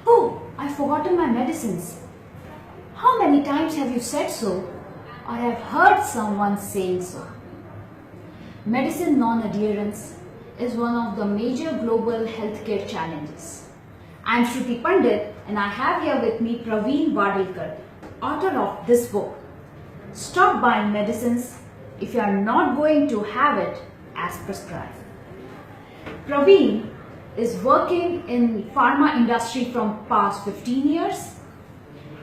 Oh, I've forgotten my medicines. How many times have you said so, or have heard someone saying so? Medicine non-adherence is one of the major global healthcare challenges. I am Shruti Pandit and I have here with me Praveen Wadalkar, author of this book. Stop buying medicines if you are not going to have it as prescribed. Praveen is working in pharma industry from past 15 years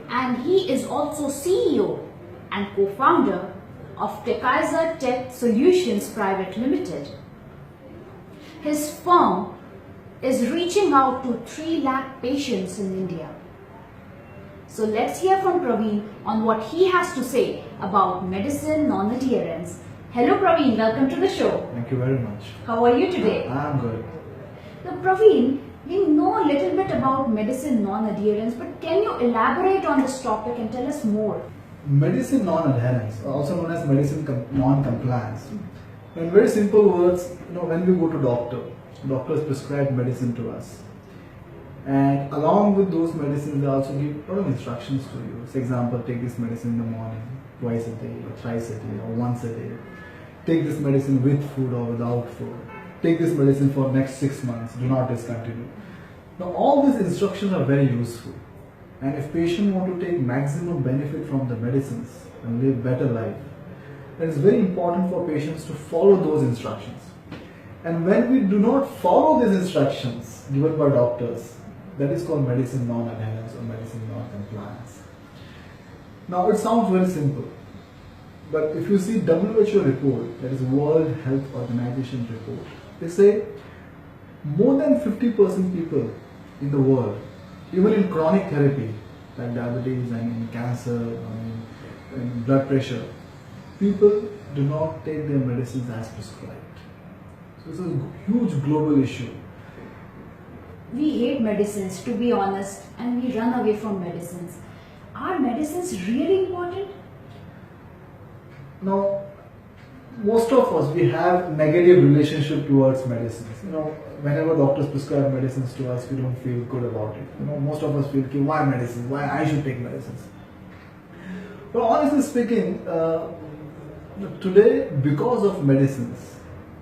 and he is also CEO and co-founder of Techizer Tech Pvt Limited. His firm is reaching out to 3 lakh patients in India. So let's hear from Praveen on what he has to say about medicine non-adherence. Hello Praveen, welcome to the show. Thank you very much. How are you today? I'm good. Now Praveen, we know a little bit about medicine non-adherence, but can you elaborate on this topic and tell us more? Medicine non-adherence, also known as medicine non-compliance. In very simple words, when we go to doctors prescribe medicine to us. And along with those medicines, they also give a lot of instructions to you. For example, take this medicine in the morning, twice a day, or thrice a day, or once a day. Take this medicine with food or without food. Take this medicine for next 6 months, do not discontinue. Now all these instructions are very useful. And if patients want to take maximum benefit from the medicines and live better life, then it's very important for patients to follow those instructions. And when we do not follow these instructions given by doctors, that is called medicine non-adherence or medicine non-compliance. Now it sounds very simple, but if you see WHO report, that is World Health Organization report, they say more than 50% people in the world, even in chronic therapy like diabetes and in cancer and in blood pressure, people do not take their medicines as prescribed. So it's a huge global issue. We hate medicines, to be honest, and we run away from medicines. Are medicines really important? Now, most of us, we have negative relationship towards medicines. Whenever doctors prescribe medicines to us, we don't feel good about it. Most of us feel, why medicines? Why I should take medicines? But honestly speaking, today, because of medicines,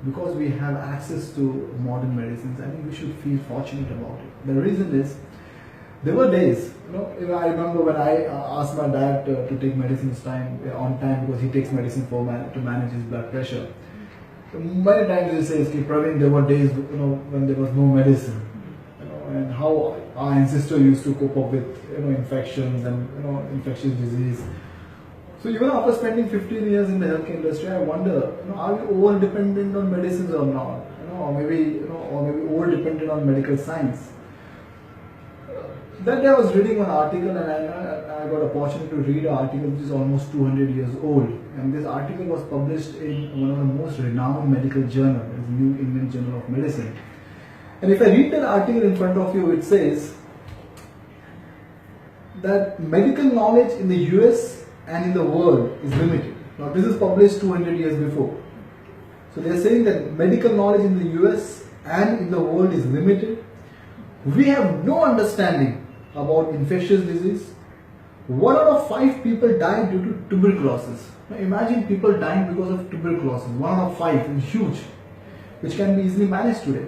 because we have access to modern medicines, I think we should feel fortunate about it. The reason is, there were days, I remember when I asked my dad to take medicines on time because he takes medicine to manage his blood pressure. Many times he says, Praveen, there were days when there was no medicine, and how our ancestors used to cope up with infections and infectious disease. So even after spending 15 years in the healthcare industry, I wonder, are we over dependent on medicines or not? Or maybe over dependent on medical science. That day I was reading an article and I got an opportunity to read an article which is almost 200 years old. And this article was published in one of the most renowned medical journals, the New England Journal of Medicine. And if I read that article in front of you, it says that medical knowledge in the US and in the world is limited. Now this is published 200 years before. So they are saying that medical knowledge in the US and in the world is limited. We have no understanding about infectious disease. 1 out of 5 people die due to tuberculosis. Now imagine people dying because of tuberculosis. 1 out of 5 is huge, which can be easily managed today.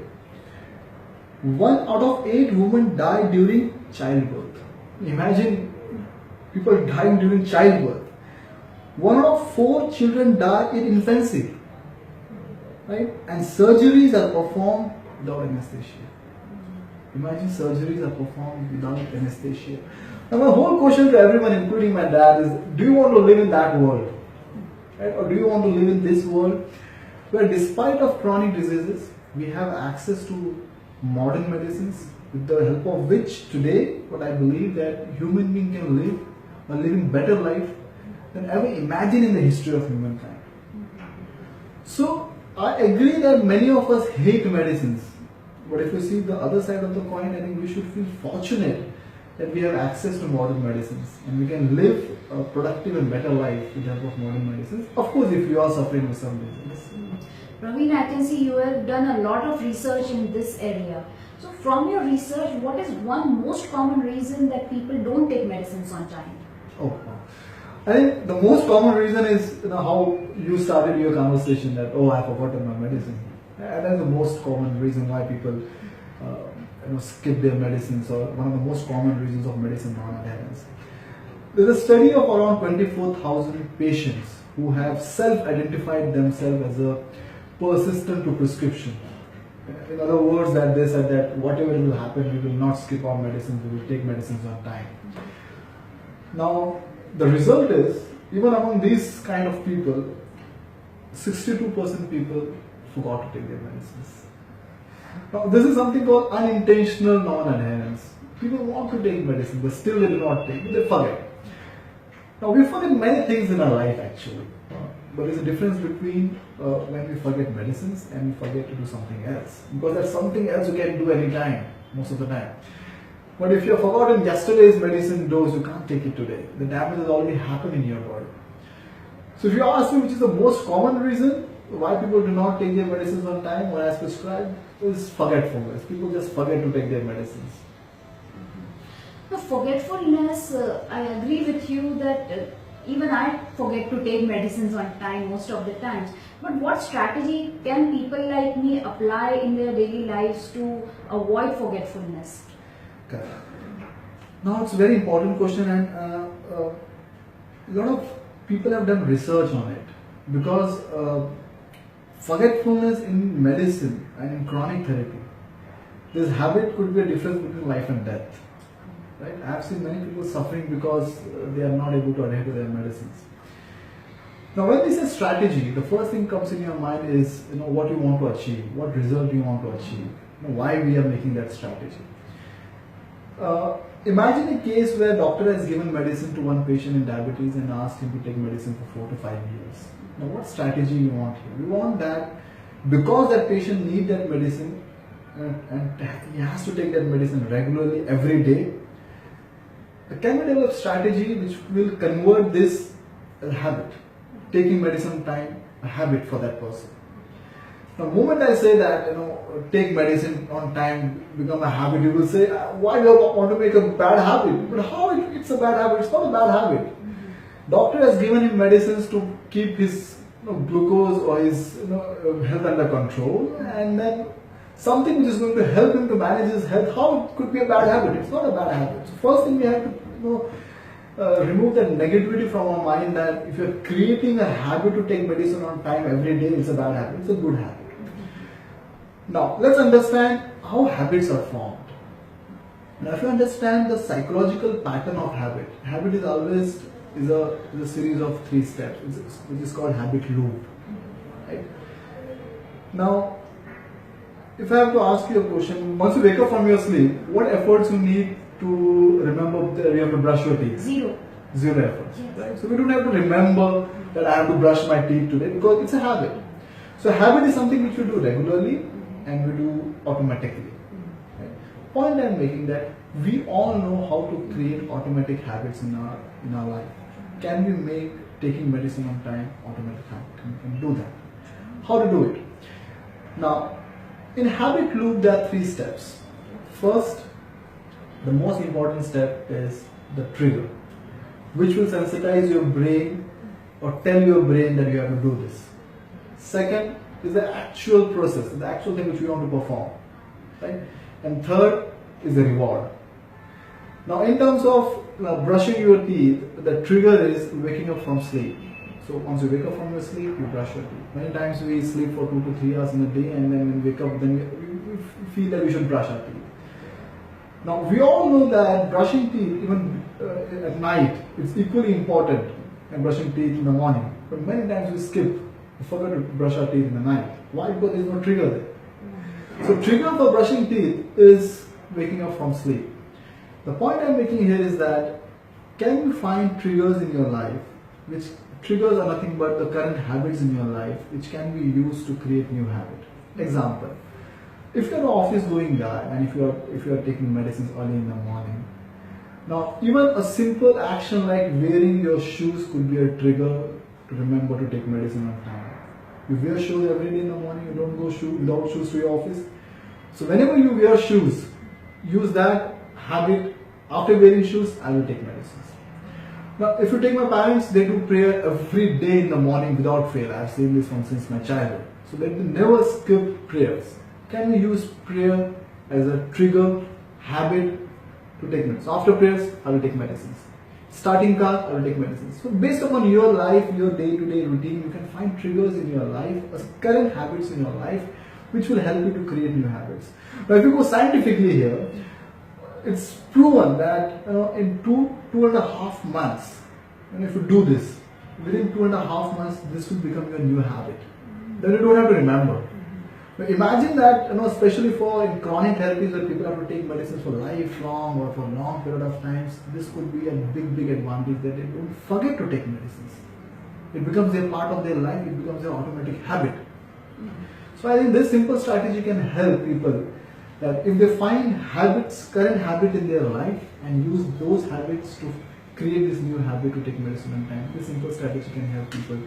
1 out of 8 women die during childbirth. Imagine people dying during childbirth. 1 out of 4 children die in infancy. Right? And surgeries are performed without anesthesia. Imagine surgeries are performed without anesthesia. Now my whole question to everyone, including my dad, is do you want to live in that world? Right? Or do you want to live in this world where despite of chronic diseases, we have access to modern medicines with the help of which today, what I believe that human being can live a living better life than ever imagined in the history of humankind. So I agree that many of us hate medicines, but if you see the other side of the coin, I think we should feel fortunate that we have access to modern medicines and we can live a productive and better life with the help of modern medicines. Of course, if you are suffering with some disease. Praveen, I can see you have done a lot of research in this area. So from your research, what is one most common reason that people don't take medicines on time? Oh, I think the most common reason is how you started your conversation that I forgotten my medicine. And that's the most common reason why people skip their medicines, or one of the most common reasons of medicine non-adherence. There's a study of around 24,000 patients who have self-identified themselves as a persistent to prescription. In other words, that they said that whatever will happen, we will not skip our medicines, we will take medicines on time. Now, the result is, even among these kind of people, 62% people forgot to take their medicines. Now, this is something called unintentional non-adherence. People want to take medicine, but still they do not take, they forget. Now, we forget many things in our life actually, but there's a difference between when we forget medicines and we forget to do something else. Because that's something else you can do anytime, most of the time. But if you have forgotten yesterday's medicine dose, you can't take it today. The damage has already happened in your body. So if you ask me which is the most common reason why people do not take their medicines on time or as prescribed, is forgetfulness. People just forget to take their medicines. The forgetfulness, I agree with you that even I forget to take medicines on time most of the times. But what strategy can people like me apply in their daily lives to avoid forgetfulness? Correct. Now it's a very important question, and a lot of people have done research on it, because forgetfulness in medicine and in chronic therapy, this habit could be a difference between life and death. Right? I have seen many people suffering because they are not able to adhere to their medicines. Now, when we say strategy, the first thing comes in your mind is what you want to achieve, what result you want to achieve, why we are making that strategy. Imagine a case where a doctor has given medicine to one patient in diabetes and asked him to take medicine for 4 to 5 years. Now, what strategy we want here? We want that because that patient needs that medicine and he has to take that medicine regularly every day. Can we develop strategy which will convert this habit, taking medicine on time, a habit for that person? The moment I say that, take medicine on time, become a habit, you will say, why do I want to make a bad habit? But how it's a bad habit? It's not a bad habit. Doctor has given him medicines to keep his glucose or his health under control, and then something which is going to help him to manage his health, how it could be a bad habit? It's not a bad habit. So first thing we have to remove that negativity from our mind, that if you're creating a habit to take medicine on time every day, it's a bad habit. It's a good habit. Now, let's understand how habits are formed. Now, if you understand the psychological pattern of habit, habit is always a series of 3 steps, which is called habit loop. Right? Now, if I have to ask you a question, once you wake up from your sleep, what efforts you need to remember that you have to brush your teeth? Zero efforts. Yes. Right? So we don't have to remember that I have to brush my teeth today, because it's a habit. So habit is something which we do regularly and we do automatically. Right? Point I'm making that we all know how to create automatic habits in our life. Can we make taking medicine on time automatic habit? Can we do that? How to do it? Now, in habit loop, there are 3 steps. First, the most important step is the trigger, which will sensitize your brain or tell your brain that you have to do this. Second is the actual process, the actual thing which we want to perform. Right? And third is the reward. Now, in terms of brushing your teeth, the trigger is waking up from sleep. So once you wake up from your sleep, you brush your teeth. Many times we sleep for 2 to 3 hours in a day, and then when we wake up, then we feel that we should brush our teeth. Now, we all know that brushing teeth, even at night, it's equally important than brushing teeth in the morning. But many times we skip, we forget to brush our teeth in the night. Why? Because there is no trigger there. So trigger for brushing teeth is waking up from sleep. The point I'm making here is that, can you find triggers in your life, which triggers are nothing but the current habits in your life, which can be used to create new habit? Example, if you're an office going guy and if you are taking medicines early in the morning, now even a simple action like wearing your shoes could be a trigger to remember to take medicine on time. You wear shoes every day in the morning, you don't go without shoes to your office. So whenever you wear shoes, use that habit. After wearing shoes, I will take medicines. Now, if you take my parents, they do prayer every day in the morning without fail. I have seen this one since my childhood. So they never skip prayers. Can we use prayer as a trigger, habit to take medicine? So after prayers, I will take medicines. Starting car, I will take medicines. So based upon your life, your day-to-day routine, you can find triggers in your life, current habits in your life, which will help you to create new habits. Now, if you go scientifically here, it's proven that in two and a half months, and if you do this, within 2.5 months, this will become your new habit. Then you don't have to remember. But imagine that, especially for in chronic therapies where people have to take medicines for lifelong or for long period of times, this could be a big advantage that they don't forget to take medicines. It becomes a part of their life, it becomes their automatic habit. So I think this simple strategy can help people that if they find habits, current habit in their life and use those habits to create this new habit to take medicine on time, this simple strategy can help people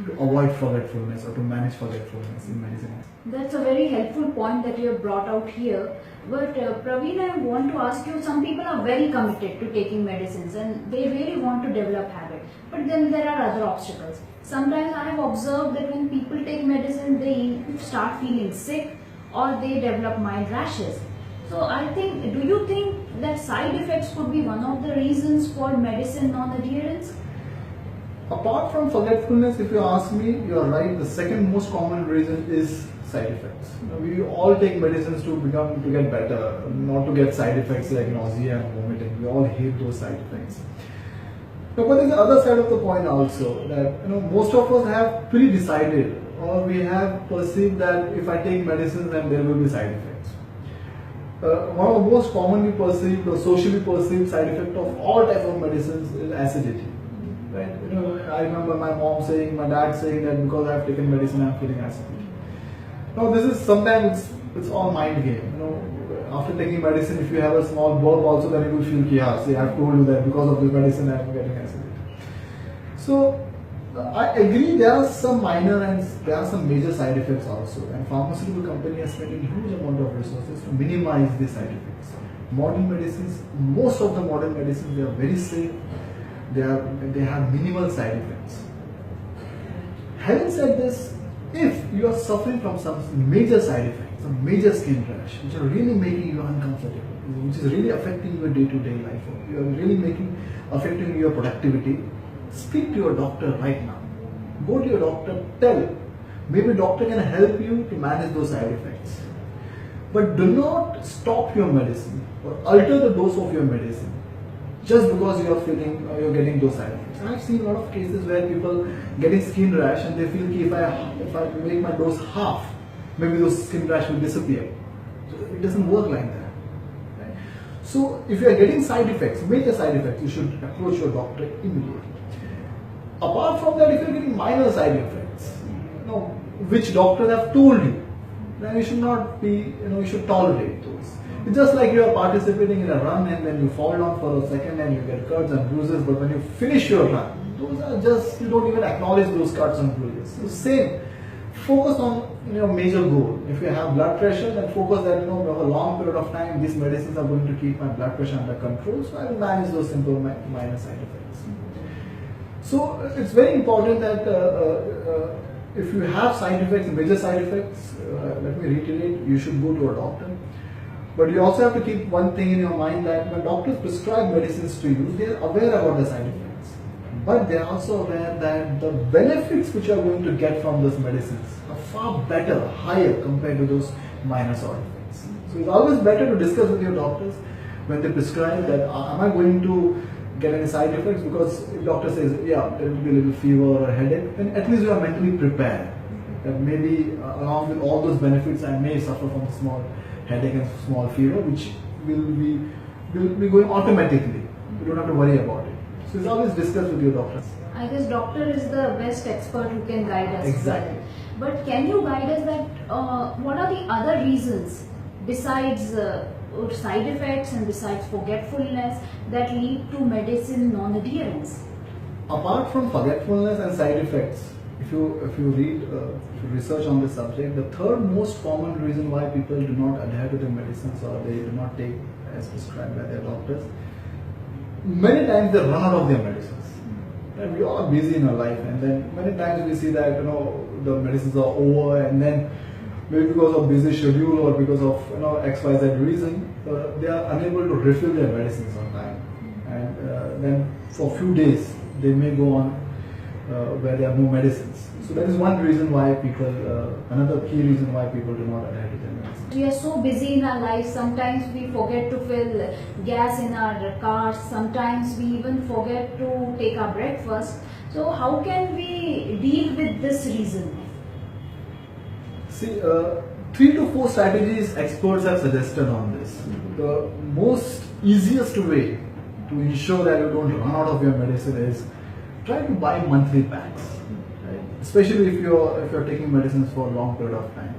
to avoid forgetfulness or to manage forgetfulness in medicine. That's a very helpful point that you have brought out here. But Praveen, I want to ask you, some people are very committed to taking medicines and they really want to develop habit. But then there are other obstacles. Sometimes I have observed that when people take medicine, they start feeling sick or they develop mild rashes. So I think, do you think that side effects could be one of the reasons for medicine non-adherence? Apart from forgetfulness, if you ask me, you are right. The second most common reason is side effects. We all take medicines to get better, not to get side effects like nausea and vomiting. We all hate those side effects. But there's the other side of the coin also, that most of us have pre-decided or we have perceived that if I take medicines then there will be side effects. One of the most commonly perceived or socially perceived side effect of all types of medicines is acidity. Right? I remember my mom saying, my dad saying that because I have taken medicine I am feeling acidity. Now this is sometimes it's all mind game. After taking medicine, if you have a small burp also, then you will feel chaos. I have told you that because of this medicine I am getting acidity. So I agree there are some minor and there are some major side effects also, and pharmaceutical company has spent a huge amount of resources to minimize these side effects. Modern medicines, most of the modern medicines, they are very safe. They have minimal side effects. Having said this, if you are suffering from some major side effects, some major skin rash, which are really making you uncomfortable, which is really affecting your day-to-day life, or you are really affecting your productivity, speak to your doctor right now. Go to your doctor, tell. Maybe doctor can help you to manage those side effects. But do not stop your medicine or alter the dose of your medicine just because you are feeling you're getting those side effects. I have seen a lot of cases where people getting skin rash and they feel if I make my dose half, maybe those skin rash will disappear. So it doesn't work like that. Right? So if you are getting side effects, major side effects, you should approach your doctor immediately. Apart from that, if you are getting minor side effects, which doctors have told you, then you should not be, you should tolerate those. It's just like you are participating in a run and then you fall down for a second and you get cuts and bruises, but when you finish your run, those are just, you don't even acknowledge those cuts and bruises. So same, focus on your major goal. If you have blood pressure, then focus that over a long period of time, these medicines are going to keep my blood pressure under control, so I will manage those simple minor side effects. So it's very important that if you have side effects, major side effects, let me reiterate, you should go to a doctor. But you also have to keep one thing in your mind, that when doctors prescribe medicines to you, they are aware about the side effects. But they are also aware that the benefits which you are going to get from those medicines are far better, higher compared to those minor side effects. So it's always better to discuss with your doctors when they prescribe that, am I going to get any side effects? Because if doctor says, yeah, there will be a little fever or a headache, then at least you are mentally prepared. That maybe along with all those benefits, I may suffer from small headache and small fever, which will be going automatically. You don't have to worry about it. So it's always discuss with your doctor. I guess doctor is the best expert who can guide us. Exactly. Well. But can you guide us that what are the other reasons besides side effects and besides forgetfulness that lead to medicine non-adherence? Apart from forgetfulness and side effects, if if you research on this subject, the third most common reason why people do not adhere to their medicines or they do not take as prescribed by their doctors, many times they run out of their medicines. And we all are busy in our life, and then many times we see that the medicines are over, and then maybe because of busy schedule or because of XYZ reason, they are unable to refill their medicines on time, and then for a few days they may go on where there are no medicines. So that is one reason why people, another key reason why people do not adhere to their medicines. We are so busy in our life, sometimes we forget to fill gas in our cars, sometimes we even forget to take our breakfast. So how can we deal with this reason? See, 3 to 4 strategies experts have suggested on this. The most easiest way to ensure that you don't run out of your medicine is try to buy monthly packs, right? Especially if you're taking medicines for a long period of time.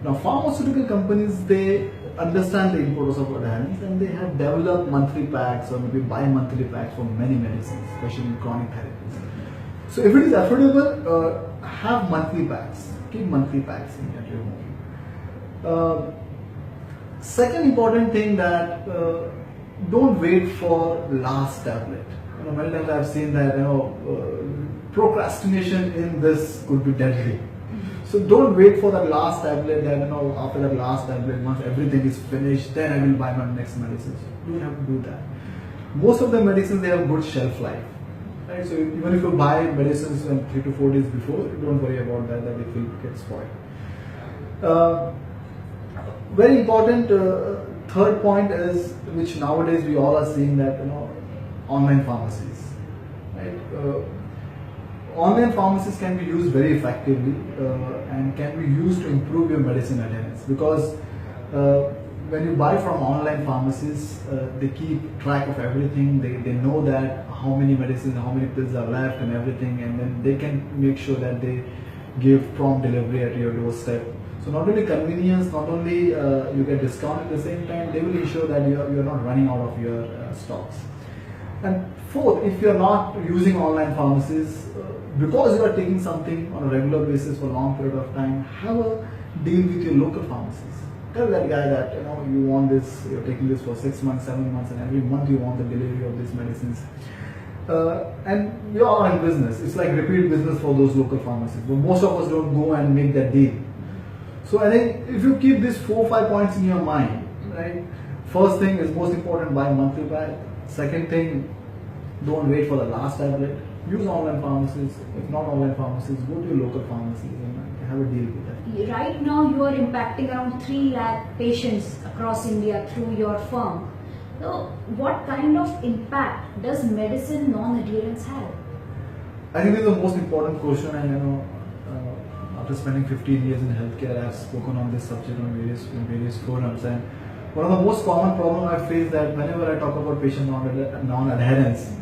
Now, pharmaceutical companies, they understand the importance of adherence, and they have developed monthly packs or maybe bi-monthly packs for many medicines, especially in chronic therapies. So if it is affordable, have monthly packs. Keep monthly packs at your home. Second important thing, that don't wait for last tablet. Many times I've seen that procrastination in this could be deadly. So don't wait for that last tablet. That after that last tablet, once everything is finished, then I will buy my next medicines. You don't have to do that. Most of the medicines, they have good shelf life. Right? So even if you buy medicines 3 to 4 days before, don't worry about that it will get spoiled. Very important third point is, which nowadays we all are seeing, that online pharmacies. Right? Online pharmacies can be used very effectively and can be used to improve your medicine adherence, because when you buy from online pharmacies, they keep track of everything. They know that how many medicines, how many pills are left and everything, and then they can make sure that they give prompt delivery at your doorstep. So not only convenience, not only you get discount at the same time, they will ensure that you're not running out of your stocks. And fourth, if you're not using online pharmacies, because you are taking something on a regular basis for a long period of time, have a deal with your local pharmacies. Tell that guy that you want this, you're taking this for 6 months, 7 months, and every month you want the delivery of these medicines. And we all are in business. It's like repeat business for those local pharmacies. But most of us don't go and make that deal. So I think if you keep these 4 or 5 points in your mind, right? First thing is most important, buy monthly pack. Second thing, don't wait for the last tablet. Use online pharmacies. If not online pharmacies, go to your local pharmacies and have a deal with that. Right now you are impacting around 3 lakh patients across India through your firm. So what kind of impact does medicine non-adherence have? I think this is the most important question, and after spending 15 years in healthcare, I have spoken on this subject on various forums, and one of the most common problems I face that whenever I talk about patient non-adherence,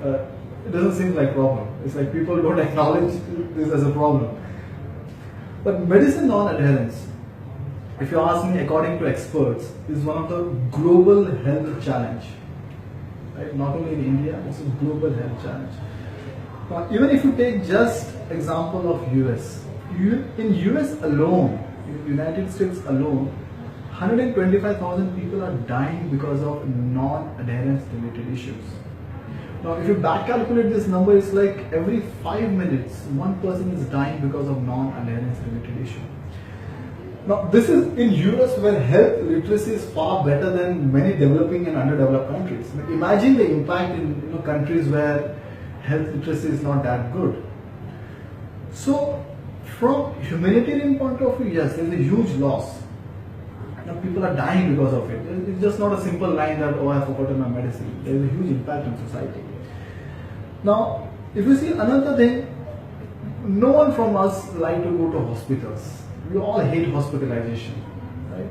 it doesn't seem like a problem. It's like people don't acknowledge this as a problem. But medicine non-adherence, if you ask me, according to experts, is one of the global health challenge. Right? Not only in India, it's a global health challenge. Now, even if you take just example of US, in US alone, in United States alone, 125,000 people are dying because of non-adherence related issues. Now, if you back calculate this number, it's like every 5 minutes, one person is dying because of non-adherence related issue. Now, this is in US, where health literacy is far better than many developing and underdeveloped countries. Imagine the impact in countries where health literacy is not that good. So, from humanitarian point of view, yes, there is a huge loss. Now, people are dying because of it. It's just not a simple line that, oh, I forgotten my medicine. There is a huge impact on society. Now, if you see another thing, no one from us like to go to hospitals. We all hate hospitalization, right?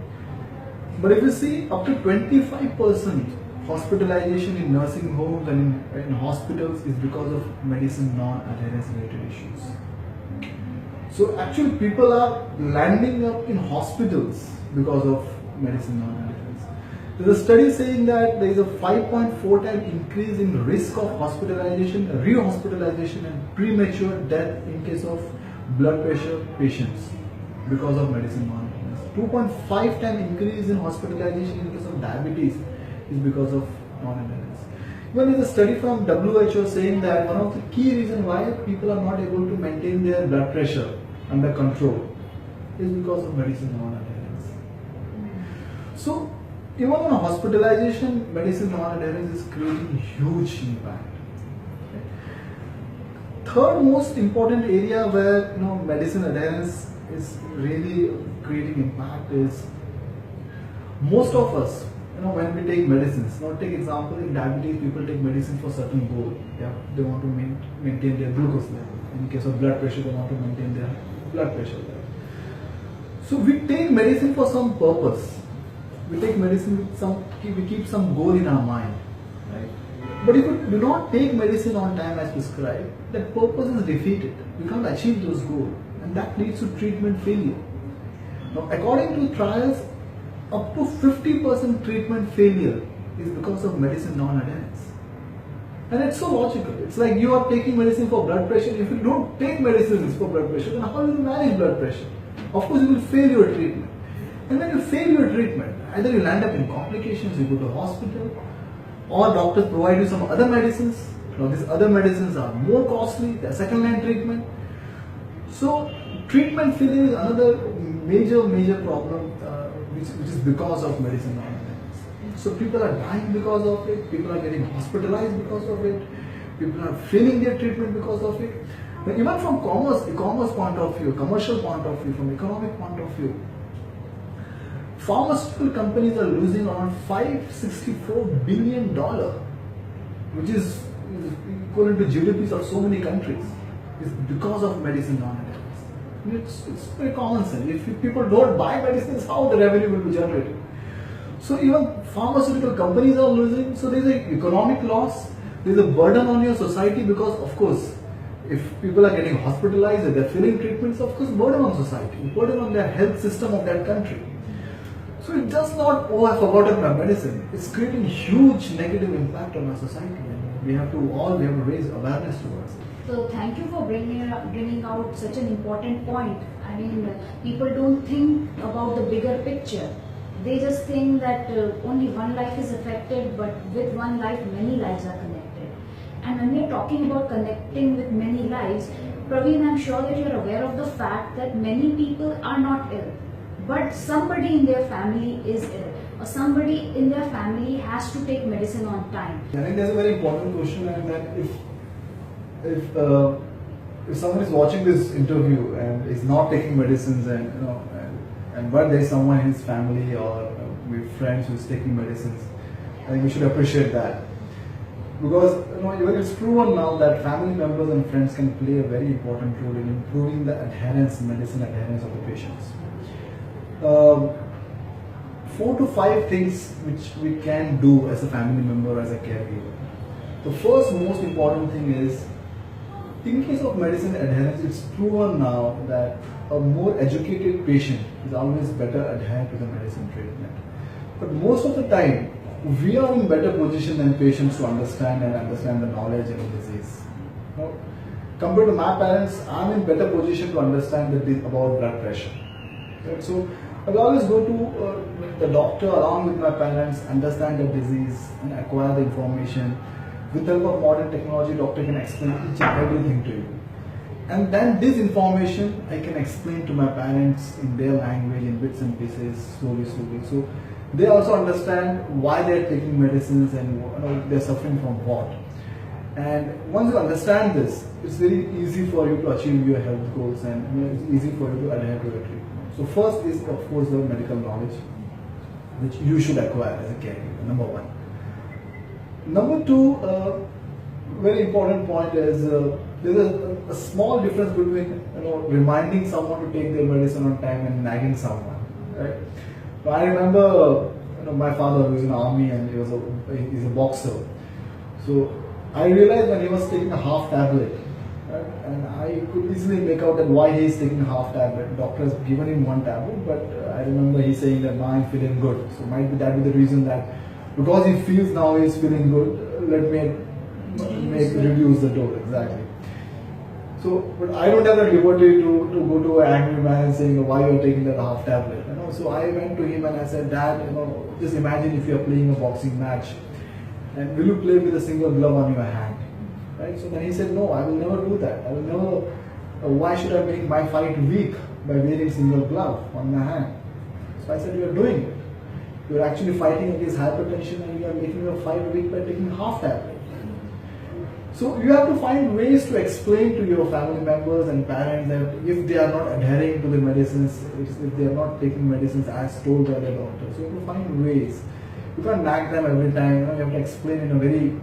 But if you see, up to 25% hospitalization in nursing homes and in hospitals is because of medicine non-adherence related issues. So actually people are landing up in hospitals because of medicine non-adherence. There's a study saying that there is a 5.4 time increase in risk of hospitalization, rehospitalization and premature death in case of blood pressure patients because of medicine non-adherence. 2.5 time increase in hospitalization in case of diabetes is because of non-adherence. Even there's a study from WHO saying that one of the key reasons why people are not able to maintain their blood pressure under control is because of medicine non-adherence. So even on hospitalization, medicine non-adherence is creating huge impact. Third most important area where medicine adherence is really creating impact is most of us, when we take medicines. Now take example in diabetes, people take medicine for certain goal. Yeah, they want to maintain their glucose level. In case of blood pressure, they want to maintain their blood pressure level. So we take medicine for some purpose. We take medicine with we keep some goal in our mind, right? But if we do not take medicine on time as prescribed, that purpose is defeated. We can't achieve those goals, and that leads to treatment failure. Now, according to trials, up to 50% treatment failure is because of medicine non-adherence. And it's so logical. It's like you are taking medicine for blood pressure. If you don't take medicines for blood pressure, then how will you manage blood pressure? Of course, you will fail your treatment. And when you fail your treatment, either you land up in complications, you go to hospital, or doctors provide you some other medicines. Now these other medicines are more costly, they're second line treatment. So treatment failure is another major problem which is because of medicine non-adherence. So people are dying because of it, people are getting hospitalized because of it, people are failing their treatment because of it. But even from e-commerce point of view, commercial point of view, from economic point of view, pharmaceutical companies are losing around $564 billion, which is equivalent to GDPs of so many countries. It's because of medicine non-adherence. It's very common sense. If people don't buy medicines, how the revenue will be generated? So even pharmaceutical companies are losing. So there's an economic loss. There's a burden on your society because, of course, if people are getting hospitalized, if they're failing treatments, of course, burden on society, burden on their health system of that country. So it's just not, oh, I forgotten my medicine. It's creating huge negative impact on our society. And we have to raise awareness towards it. So thank you for bringing out such an important point. I mean, people don't think about the bigger picture. They just think that only one life is affected, but with one life, many lives are connected. And when we're talking about connecting with many lives, Praveen, I'm sure that you're aware of the fact that many people are not ill, but somebody in their family is ill, or somebody in their family has to take medicine on time. I think that's a very important question, and that if someone is watching this interview and is not taking medicines, and but there is someone in his family or with friends who is taking medicines, I think we should appreciate that, because even it's proven now that family members and friends can play a very important role in improving the medicine adherence of the patients. 4 to 5 things which we can do as a family member, as a caregiver. The first most important thing is, in case of medicine adherence, it's proven now that a more educated patient is always better adherent to the medicine treatment. But most of the time, we are in better position than patients to understand the knowledge of the disease. Compared to my parents, I'm in better position to understand about blood pressure. Right? So I will always go to the doctor along with my parents, understand the disease and acquire the information. With the help of modern technology, doctor can explain each and everything to you. And then this information I can explain to my parents in their language, in bits and pieces, slowly. So they also understand why they are taking medicines and they are suffering from what. And once you understand this, it's very easy for you to achieve your health goals, and it's easy for you to adhere to your treatment. So first is, of course, the medical knowledge, which you should acquire as a caregiver, number one. Number two, very important point is there's a small difference between reminding someone to take their medicine on time and nagging someone. Right? So I remember my father was in the army and he's a boxer. So I realized when he was taking a half tablet, right, and I could easily make out that why he is taking half tablet. Doctor has given him one tablet, but I remember he saying that now I'm feeling good. So might be that be the reason that because he feels now he is feeling good, let me reduce the dose. Exactly. So, but I don't have the liberty to go to an angry man and saying why you're taking that half tablet. So I went to him and I said, Dad, just imagine if you're playing a boxing match, and will you play with a single glove on your hand? Right? So then he said, no, I will never do that. I will never. Why should I make my fight weak by wearing single glove on my hand? So I said, you are doing it. You are actually fighting against hypertension and you are making your fight weak by taking half tablet. So you have to find ways to explain to your family members and parents that if they are not adhering to the medicines, if they are not taking medicines as told by the doctor, so you have to find ways. You can't nag them every time. You have to explain in a very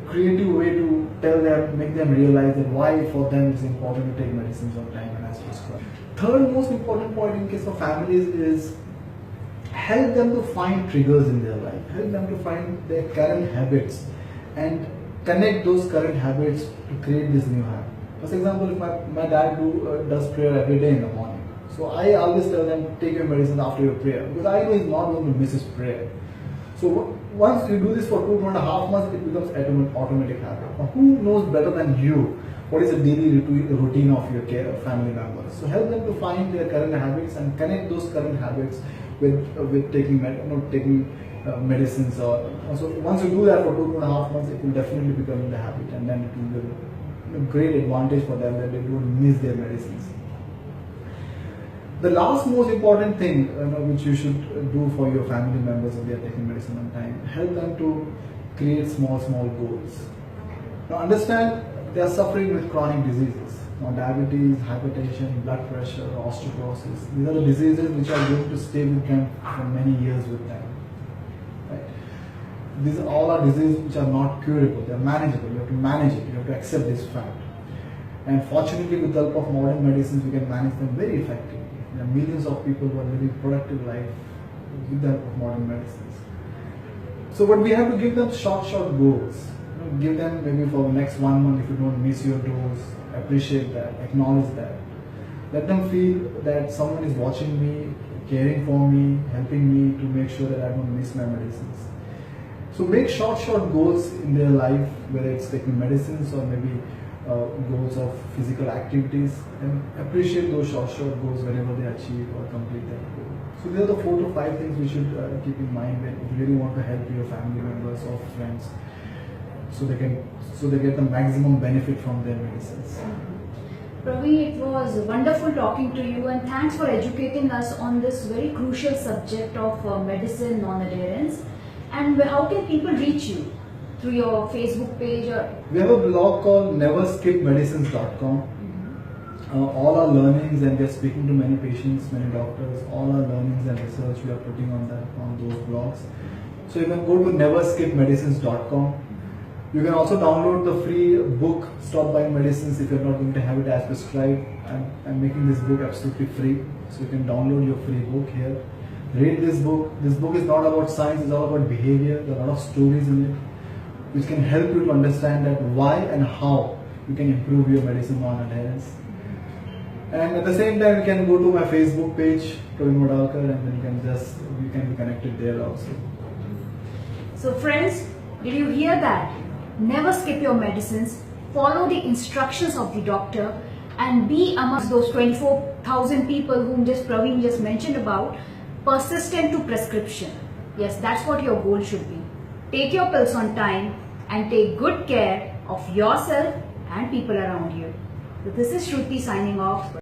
creative way to tell them, make them realize that why for them it's important to take medicines on time and as prescribed. Third most important point in case of families is help them to find triggers in their life. Help them to find their current habits and connect those current habits to create this new habit. For example, if my dad does prayer every day in the morning. So I always tell them, take your medicine after your prayer, because I know he's not going to miss his prayer. So once you do this for 2.5 months, it becomes an automatic habit. Now, who knows better than you what is the daily routine of your family members? So help them to find their current habits and connect those current habits with taking medicines. So once you do that for 2.5 months, it will definitely become the habit, and then it will be a great advantage for them that they don't miss their medicines. The last most important thing which you should do for your family members if they are taking medicine on time, help them to create small goals. Now understand they are suffering with chronic diseases. Now diabetes, hypertension, blood pressure, osteoporosis. These are the diseases which are going to stay with them for many years with them. Right? These all are diseases which are not curable. They are manageable. You have to manage it. You have to accept this fact. And fortunately, with the help of modern medicines, we can manage them very effectively. There are millions of people who are living productive life with the help of modern medicines. So, but we have to give them short goals. Give them maybe for the next 1 month, if you don't miss your dose, appreciate that, acknowledge that. Let them feel that someone is watching me, caring for me, helping me to make sure that I don't miss my medicines. So make short goals in their life, whether it's taking medicines or maybe goals of physical activities, and appreciate those short goals whenever they achieve or complete that goal. So these are the 4 to 5 things we should keep in mind when you really want to help your family members or friends, so they get the maximum benefit from their medicines. Praveen, it was wonderful talking to you, and thanks for educating us on this very crucial subject of medicine non-adherence. And how can people reach you? Through your Facebook page or? We have a blog called neverskipmedicines.com. All our learnings, and we are speaking to many patients, many doctors, all our learnings and research we are putting on those blogs. So you can go to neverskipmedicines.com. You can also download the free book, Stop Buying Medicines, if you're not going to have it as prescribed. I'm making this book absolutely free. So you can download your free book here. Read this book. This book is not about science, it's all about behavior. There are a lot of stories in it which can help you to understand that why and how you can improve your medicine non-adherence. And at the same time, you can go to my Facebook page, Praveen Wadalkar, and then you can be connected there also. So friends, did you hear that? Never skip your medicines, follow the instructions of the doctor, and be amongst those 24,000 people whom Praveen just mentioned about, persistent to prescription. Yes, that's what your goal should be. Take your pills on time and take good care of yourself and people around you. So this is Shruti signing off.